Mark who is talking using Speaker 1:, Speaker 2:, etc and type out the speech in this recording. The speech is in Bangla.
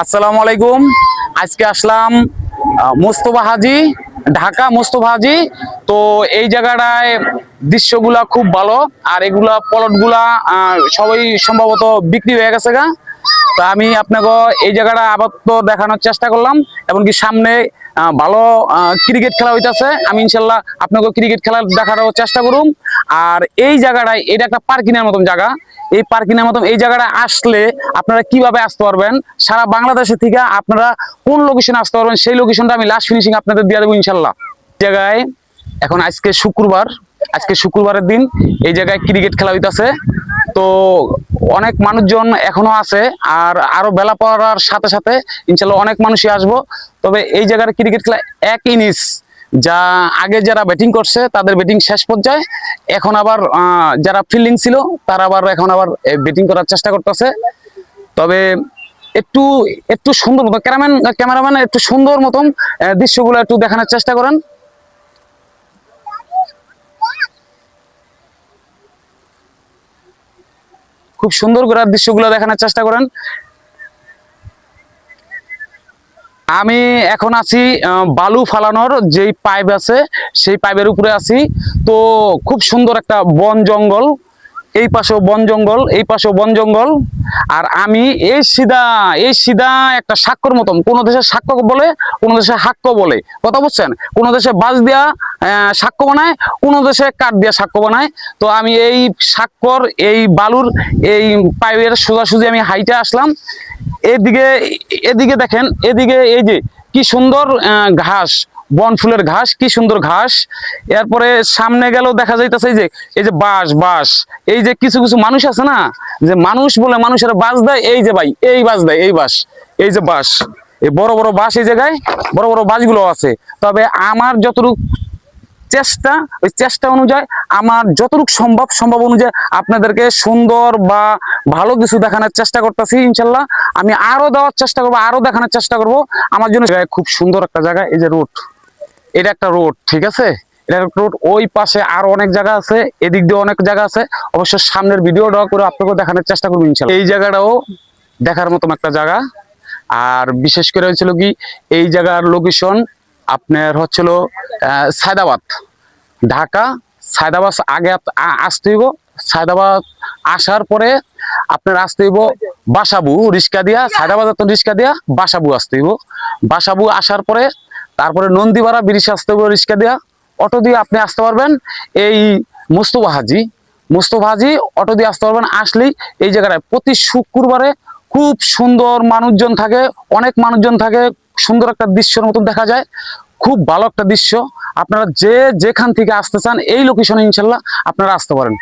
Speaker 1: আসসালামু আলাইকুম। আজকে আসলাম মোস্তফা হাজি, ঢাকা মোস্তফা হাজি। তো এই জায়গাটায় দৃশ্যগুলা খুব ভালো, আর এগুলা প্লটগুলা সবাই সম্ভবত বিক্রি হয়ে গেছে গা। তো আমি আপনাকে এই জায়গাটা আপাতত দেখানোর চেষ্টা করলাম, এমনকি সামনে ভালো ক্রিকেট খেলা হইতেছে। আমি ইনশাল্লাহ আপনাকে ক্রিকেট খেলা দেখারও চেষ্টা করুম। আর এই জায়গাটায় এটা একটা পার্কিংয়ের মতন জায়গা। এই পার্কিংয়ের মতন এই জায়গাটা আসলে আপনারা কিভাবে আসতে পারবেন, সারা বাংলাদেশে থেকে আপনারা কোন লোকেশনে আসতে পারবেন, সেই লোকেশনটা আমি লাস্ট ফিনিশিং আপনাদের দিয়ে দেবো ইনশাল্লাহ। জায়গায় এখন আজকে শুক্রবারের দিন এই জায়গায় ক্রিকেট খেলা হইতাছে। তো অনেক মানুষজন এখনো আছে, আর আরো বেলা পড়ার সাথে সাথে ইনশাল্লাহ অনেক মানুষই আসবো। তবে এই জায়গার ক্রিকেট খেলা এক ইনিংস, যা আগে যারা ব্যাটিং করছে তাদের ব্যাটিং শেষ পর্যায়ে, এখন আবার যারা ফিল্ডিং ছিল তারা এখন আবার ব্যাটিং করার চেষ্টা করতেছে। তবে একটু একটু সুন্দর মতো ক্যামেরাম্যান একটু সুন্দর মতন দৃশ্যগুলো একটু দেখানোর চেষ্টা করেন। খুব সুন্দর করে দৃশ্যগুলো দেখানোর চেষ্টা করেন। আমি এখন আছি বালু ফালানোর যেই পাইপ আছে সেই পাইপের উপরে আছি। তো খুব সুন্দর একটা বন জঙ্গল, এই পাশেও বন জঙ্গল, এই পাশেও বন জঙ্গল। আর আমি এই সিধা একটা সাক্ষ্যর মতন, কোন দেশে সাক্ষ্য বলে, কোন দেশে হাক্য বলে, কথা বুঝছেন? কোন দেশে বাঁশ দিয়া সাক্ষ্য বানায়, কোন দেশে কাঠ দিয়া সাক্ষ্য বানায়। তো আমি এই সাক্ষ্যর এই বালুর এই পাইপের সোজাসুজি আমি হাইটে আসলাম। এদিকে এদিকে দেখেন, এদিকে এই যে কি সুন্দর ঘাস, বন ফুলের ঘাস, কি সুন্দর ঘাস। এরপরে সামনে গেলেও দেখা যাইতেছে এই যে বাঁশ, এই যে কিছু কিছু মানুষ আছে না, যে মানুষ বলে মানুষের বাঁশ দেয়, এই যে ভাই এই বাঁশ দেয়, এই যে বাঁশ, এই বড় বড় বাঁশ, এই জায়গায় বড় বড় বাঁশগুলো আছে। তবে আমার যতটুকু চেষ্টা, ওই চেষ্টা অনুযায়ী আমার যতটুকু সম্ভব অনুযায়ী আপনাদেরকে সুন্দর বা ভালো কিছু দেখানোর চেষ্টা করতেছি ইনশাল্লাহ। আমি আরো দেওয়ার চেষ্টা করবো, আরো দেখানোর চেষ্টা করব। আমার জন্য খুব সুন্দর একটা জায়গা, এই যে রোড, এটা একটা রোড, ঠিক আছে? এটা একটা রোড, ওই পাশে আরো অনেক জায়গা আছে, এদিক দিয়ে অনেক জায়গা আছে। অবশ্য সামনের ভিডিওটা করে আপনাকে দেখানোর চেষ্টা করবো ইনশাল্লাহ। এই জায়গাটাও দেখার মতন একটা জায়গা। আর বিশেষ করে হয়েছিল কি, এই জায়গার লোকেশন আপনার হচ্ছিল সায়দাবাদ, ঢাকা সায়দাবাদ। আগে আসতে হইব সায়দাবাদ, আসার পরে আপনার আসতে হইব বাসাবু রিক্সা দিয়া, সায়দাবাদ তো রিক্সা দিয়া বাসাবু আসতে হইব। বাসাবু আসার পরে তারপরে নন্দীপাড়া ব্রিজ আসতে হইব রিক্সা দিয়া, অটো দিয়ে আপনি আসতে পারবেন এই মোস্তফা হাজি অটো দিয়ে আসতে পারবেন। আসলেই এই জায়গাটায় প্রতি শুক্রবারে খুব সুন্দর মানুষজন থাকে, অনেক মানুষজন থাকে, সুন্দর একটা দৃশ্যের মতন দেখা যায়, খুব ভালো একটা দৃশ্য। আপনারা যেখান থেকে আসতে চান এই লোকেশনে ইনশাল্লাহ আপনারা আসতে পারেন।